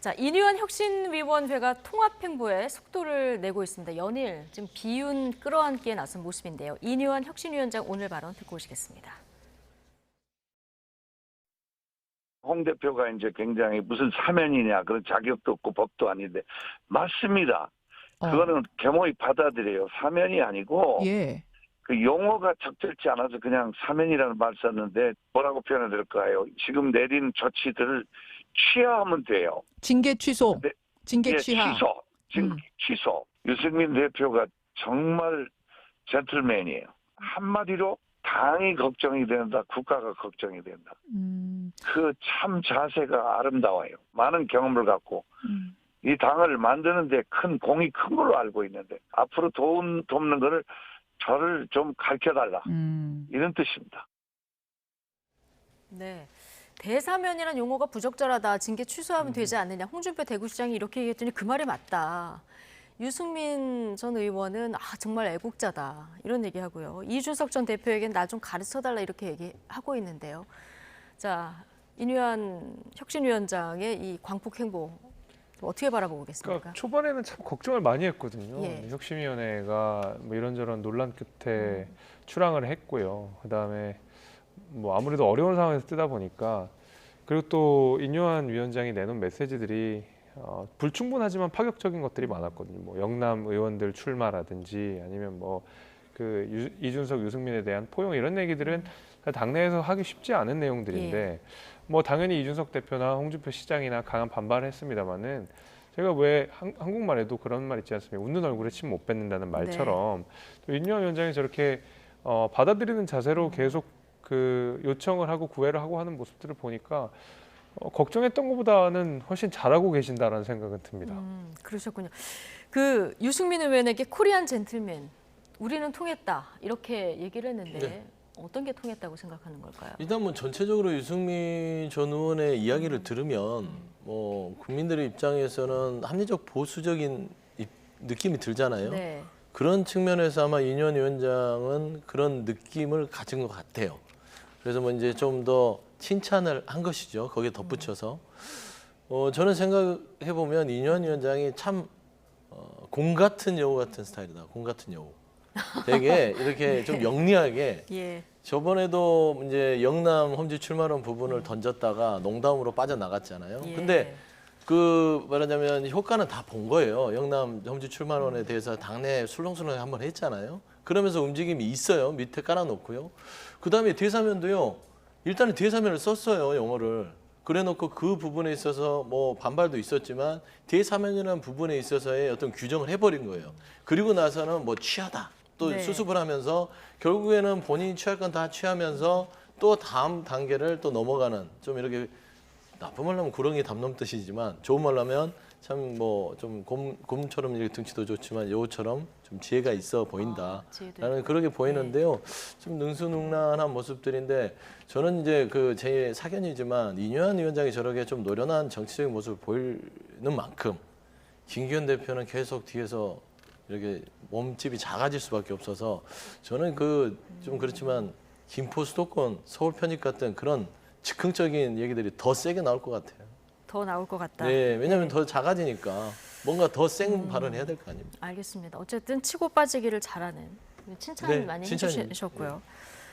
자, 인의원 혁신위원회가 통합행보에 속도를 내고 있습니다. 연일 지금 비윤 끌어안기에 나선 모습인데요. 인의원 혁신위원장 오늘 발언 듣고 오시겠습니다. 홍 대표가 이제 굉장히 무슨 사면이냐 그런 자격도 없고 법도 아닌데 맞습니다. 그거는 겸허히 받아들여요. 사면이 아니고 예. 그 용어가 적절치 않아서 그냥 사면이라는 말 썼는데 뭐라고 표현해야 될까요? 지금 내린 조치들을 취하하면 돼요. 징계 취소. 네, 징계 예, 취하. 취소. 유승민 대표가 정말 젠틀맨이에요. 한마디로 당이 걱정이 된다. 국가가 걱정이 된다. 그 참 자세가 아름다워요. 많은 경험을 갖고 이 당을 만드는데 큰 공이 큰 걸로 알고 있는데 앞으로 돕는 거를 저를 좀 가르쳐달라. 이런 뜻입니다. 네. 대사면이라는 용어가 부적절하다. 징계 취소하면 되지 않느냐. 홍준표 대구시장이 이렇게 얘기했더니 그 말이 맞다. 유승민 전 의원은 정말 애국자다. 이런 얘기하고요. 이준석 전 대표에겐 나 좀 가르쳐달라 이렇게 얘기하고 있는데요. 자, 인의원 혁신위원장의 이 광폭 행보 어떻게 바라보고 계십니까? 그러니까 초반에는 참 걱정을 많이 했거든요. 예. 혁신위원회가 뭐 이런저런 논란 끝에 출항을 했고요. 그다음에 뭐 아무래도 어려운 상황에서 뜨다 보니까 그리고 또 인요한 위원장이 내놓은 메시지들이 불충분하지만 파격적인 것들이 많았거든요. 뭐 영남 의원들 출마라든지 아니면 뭐 그 이준석, 유승민에 대한 포용 이런 얘기들은 당내에서 하기 쉽지 않은 내용들인데 예. 뭐 당연히 이준석 대표나 홍준표 시장이나 강한 반발을 했습니다만은 제가 왜 한국말에도 그런 말 있지 않습니까? 웃는 얼굴에 침 못 뱉는다는 말처럼 또 인요한 위원장이 저렇게 받아들이는 자세로 계속 그 요청을 하고 구애를 하고 하는 모습들을 보니까 걱정했던 것보다는 훨씬 잘하고 계신다라는 생각은 듭니다. 그러셨군요. 그 유승민 의원에게 코리안 젠틀맨, 우리는 통했다 이렇게 얘기를 했는데 네. 어떤 게 통했다고 생각하는 걸까요? 일단 뭐 전체적으로 유승민 전 의원의 이야기를 들으면 뭐 국민들의 입장에서는 합리적 보수적인 느낌이 들잖아요. 네. 그런 측면에서 아마 인현 위원장은 그런 느낌을 가진 것 같아요. 그래서 뭐 이제 좀 더 칭찬을 한 것이죠. 거기에 덧붙여서 저는 생각해 보면 인현 위원장이 참 공 같은 여우 같은 스타일이다. 공 같은 여우. 되게 이렇게 좀 영리하게. 예. 저번에도 이제 영남 험지 출마론 부분을 던졌다가 농담으로 빠져나갔잖아요. 예. 근데 그 말하자면 효과는 다 본 거예요. 영남 험지 출마론에 대해서 당내 술렁술렁 한번 했잖아요. 그러면서 움직임이 있어요. 밑에 깔아놓고요. 그다음에 대사면도요. 일단은 대사면을 썼어요. 영어를. 그래놓고 그 부분에 있어서 뭐 반발도 있었지만 대사면이라는 부분에 있어서의 어떤 규정을 해버린 거예요. 그리고 나서는 뭐 취하다. 또 네. 수습을 하면서 결국에는 본인이 취할 건 다 취하면서 또 다음 단계를 또 넘어가는 좀 이렇게 나쁜 말로 하면 구렁이 담 넘듯이지만 좋은 말로 하면 참 뭐 좀 곰처럼 이렇게 등치도 좋지만 여우처럼 좀 지혜가 있어 보인다라는 그렇게 보이는데요. 좀 능수능란한 모습들인데 저는 이제 그 제 사견이지만 이뇨한 위원장이 저렇게 좀 노련한 정치적인 모습을 보이는 만큼 김기현 대표는 계속 뒤에서 이렇게 몸집이 작아질 수밖에 없어서 저는 그 좀 그렇지만 김포 수도권 서울 편입 같은 그런 즉흥적인 얘기들이 더 세게 나올 것 같아요. 더 나올 것 같다. 네, 왜냐하면 더 작아지니까 뭔가 더 센 발언을 해야 될 거 아닙니까? 알겠습니다. 어쨌든 치고 빠지기를 잘하는 칭찬 네, 많이 칭찬입니다. 해주셨고요.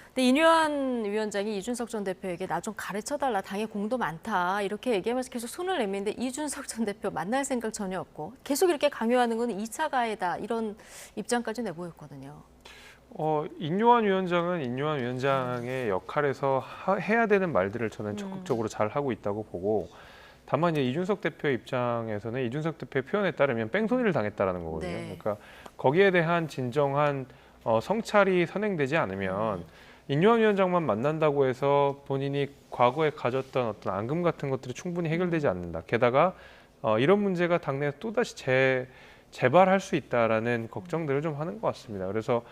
근데 인효한 위원장이 이준석 전 대표에게 나 좀 가르쳐달라. 당에 공도 많다. 이렇게 얘기하면서 계속 손을 내미는데 이준석 전 대표 만날 생각 전혀 없고 계속 이렇게 강요하는 건 2차 가해다. 이런 입장까지 내보였거든요. 인요한 위원장은 인요한 위원장의 역할에서 해야 되는 말들을 저는 적극적으로 잘 하고 있다고 보고 다만 이제 이준석 대표의 입장에서는 이준석 대표의 표현에 따르면 뺑소니를 당했다라는 거거든요. 네. 그러니까 거기에 대한 진정한 성찰이 선행되지 않으면 인요한 위원장만 만난다고 해서 본인이 과거에 가졌던 어떤 앙금 같은 것들이 충분히 해결되지 않는다. 게다가 이런 문제가 당내에서 또다시 재발할 수 있다라는 걱정들을 좀 하는 것 같습니다. 그래서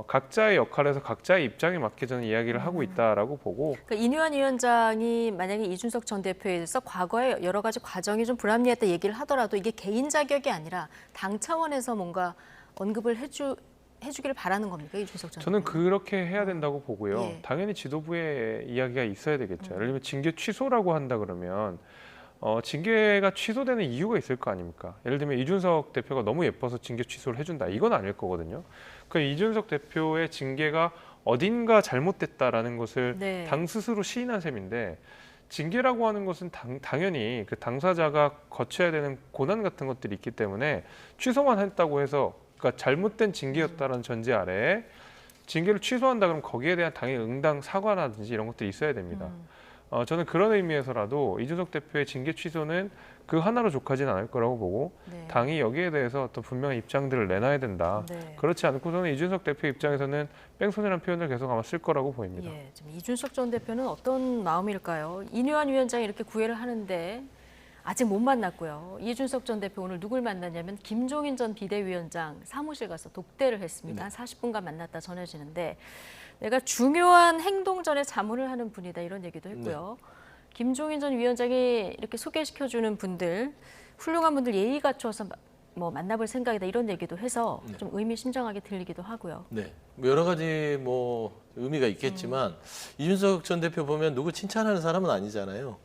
각자의 역할에서 각자의 입장에 맞게 저는 이야기를 하고 있다라고 보고. 그러니까 인효한 위원장이 만약에 이준석 전 대표에 대해서 과거에 여러 가지 과정이 좀 불합리했다 얘기를 하더라도 이게 개인 자격이 아니라 당 차원에서 뭔가 언급을 해주기를 바라는 겁니까, 이준석 전 대표? 저는 그렇게 해야 된다고 보고요. 예. 당연히 지도부의 이야기가 있어야 되겠죠. 예를 들면 징계 취소라고 한다 그러면 징계가 취소되는 이유가 있을 거 아닙니까? 예를 들면 이준석 대표가 너무 예뻐서 징계 취소를 해준다. 이건 아닐 거거든요. 그 이준석 대표의 징계가 어딘가 잘못됐다라는 것을 네. 당 스스로 시인한 셈인데 징계라고 하는 것은 당연히 그 당사자가 거쳐야 되는 고난 같은 것들이 있기 때문에 취소만 했다고 해서 그러니까 잘못된 징계였다라는 전제 아래에 징계를 취소한다 그러면 거기에 대한 당의 응당 사과라든지 이런 것들이 있어야 됩니다. 저는 그런 의미에서라도 이준석 대표의 징계 취소는 그 하나로 족하지는 않을 거라고 보고 네. 당이 여기에 대해서 어떤 분명한 입장들을 내놔야 된다. 네. 그렇지 않고서는 이준석 대표 입장에서는 뺑소니라는 표현을 계속 아마 쓸 거라고 보입니다. 예, 지금 이준석 전 대표는 어떤 마음일까요? 인유한 위원장이 이렇게 구애를 하는데 아직 못 만났고요. 이준석 전 대표 오늘 누굴 만났냐면 김종인 전 비대위원장 사무실 가서 독대를 했습니다. 한 40분간 만났다 전해지는데 내가 중요한 행동 전에 자문을 하는 분이다 이런 얘기도 했고요. 김종인 전 위원장이 이렇게 소개시켜주는 분들 훌륭한 분들 예의 갖춰서 뭐 만나볼 생각이다 이런 얘기도 해서 좀 의미심장하게 들리기도 하고요. 네, 뭐 여러 가지 뭐 의미가 있겠지만 이준석 전 대표 보면 누구 칭찬하는 사람은 아니잖아요.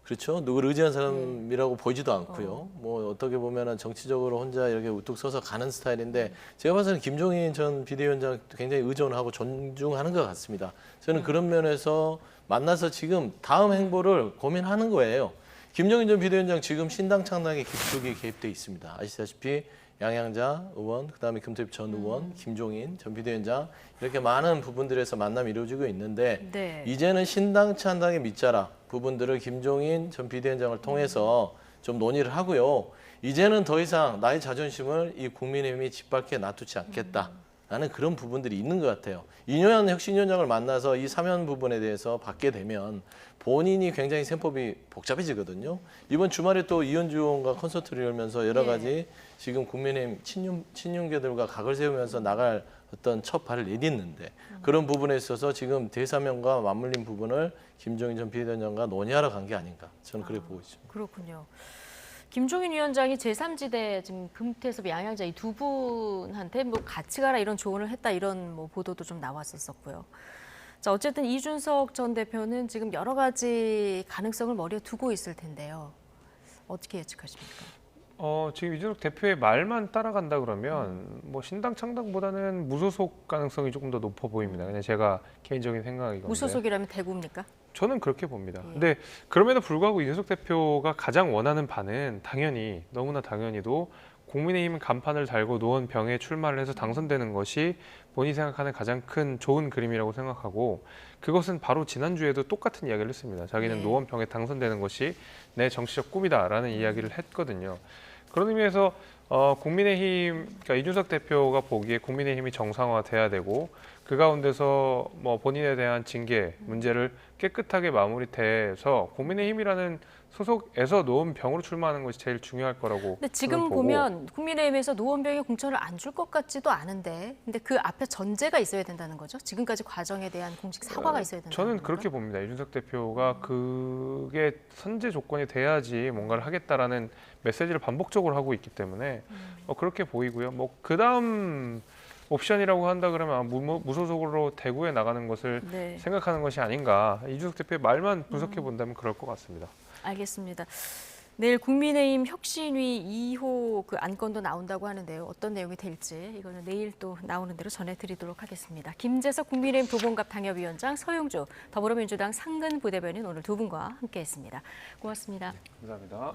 그렇죠? 누구를 의지한 사람이라고 보이지도 않고요. 뭐 어떻게 보면은 정치적으로 혼자 이렇게 우뚝 서서 가는 스타일인데 제가 봐서는 김종인 전 비대위원장 굉장히 의존하고 존중하는 것 같습니다. 저는 그런 면에서 만나서 지금 다음 행보를 고민하는 거예요. 김종인 전 비대위원장 지금 신당 창당에 깊숙이 개입돼 있습니다. 아시다시피 양양자 의원, 그다음에 금태섭 전 의원, 김종인 전 비대위원장 이렇게 많은 부분들에서 만남이 이루어지고 있는데 네. 이제는 신당 창당의 밑자락 부분들을 김종인 전 비대위원장을 통해서 좀 논의를 하고요. 이제는 더 이상 나의 자존심을 이 국민의힘이 짓밟게 놔두지 않겠다라는 그런 부분들이 있는 것 같아요. 이뇨한 혁신위원장을 만나서 이 사면 부분에 대해서 받게 되면 본인이 굉장히 셈법이 복잡해지거든요. 이번 주말에 또 이현주 의원과 콘서트를 열면서 여러 가지 지금 국민의힘 친윤계들과 각을 세우면서 나갈 어떤 첫 발을 내딛는데 그런 부분에 있어서 지금 대사면과 맞물린 부분을 김종인 전 비대위원장과 논의하러 간 게 아닌가 저는 그렇게 보고 있습니다. 그렇군요. 김종인 위원장이 제3지대 지금 금태섭 양양자 이 두 분한테 뭐 같이 가라 이런 조언을 했다 이런 뭐 보도도 좀 나왔었고요. 자, 어쨌든 이준석 전 대표는 지금 여러 가지 가능성을 머리에 두고 있을 텐데요. 어떻게 예측하십니까? 지금 이준석 대표의 말만 따라간다 그러면 뭐 신당 창당보다는 무소속 가능성이 조금 더 높아 보입니다. 그냥 제가 개인적인 생각이건데. 무소속이라면 대구입니까? 저는 그렇게 봅니다. 근데 그럼에도 불구하고 이준석 대표가 가장 원하는 바는 당연히 너무나 당연히도 국민의힘 간판을 달고 노원병에 출마를 해서 당선되는 것이 본인이 생각하는 가장 큰 좋은 그림이라고 생각하고 그것은 바로 지난주에도 똑같은 이야기를 했습니다. 자기는 네. 노원병에 당선되는 것이 내 정치적 꿈이다라는 이야기를 했거든요. 그런 의미에서 국민의힘, 그러니까 이준석 대표가 보기에 국민의힘이 정상화돼야 되고 그 가운데서 뭐 본인에 대한 징계 문제를 깨끗하게 마무리돼서 국민의힘이라는 소속에서 노원병으로 출마하는 것이 제일 중요할 거라고. 근데 지금 저는 보고 보면 국민의힘에서 노원병에 공천을 안 줄 것 같지도 않은데, 근데 그 앞에 전제가 있어야 된다는 거죠? 지금까지 과정에 대한 공식 사과가 있어야 된다는 저는 건가? 그렇게 봅니다. 이준석 대표가 그게 선제 조건이 돼야지 뭔가를 하겠다라는 메시지를 반복적으로 하고 있기 때문에 그렇게 보이고요. 뭐 그다음 옵션이라고 한다 그러면 무소속으로 대구에 나가는 것을 네. 생각하는 것이 아닌가. 이준석 대표의 말만 분석해 본다면 그럴 것 같습니다. 알겠습니다. 내일 국민의힘 혁신위 2호 그 안건도 나온다고 하는데요. 어떤 내용이 될지 이거는 내일 또 나오는 대로 전해드리도록 하겠습니다. 김재석 국민의힘 도봉갑 당협위원장, 서용주 더불어민주당 상근 부대변인 오늘 두 분과 함께했습니다. 고맙습니다. 감사합니다.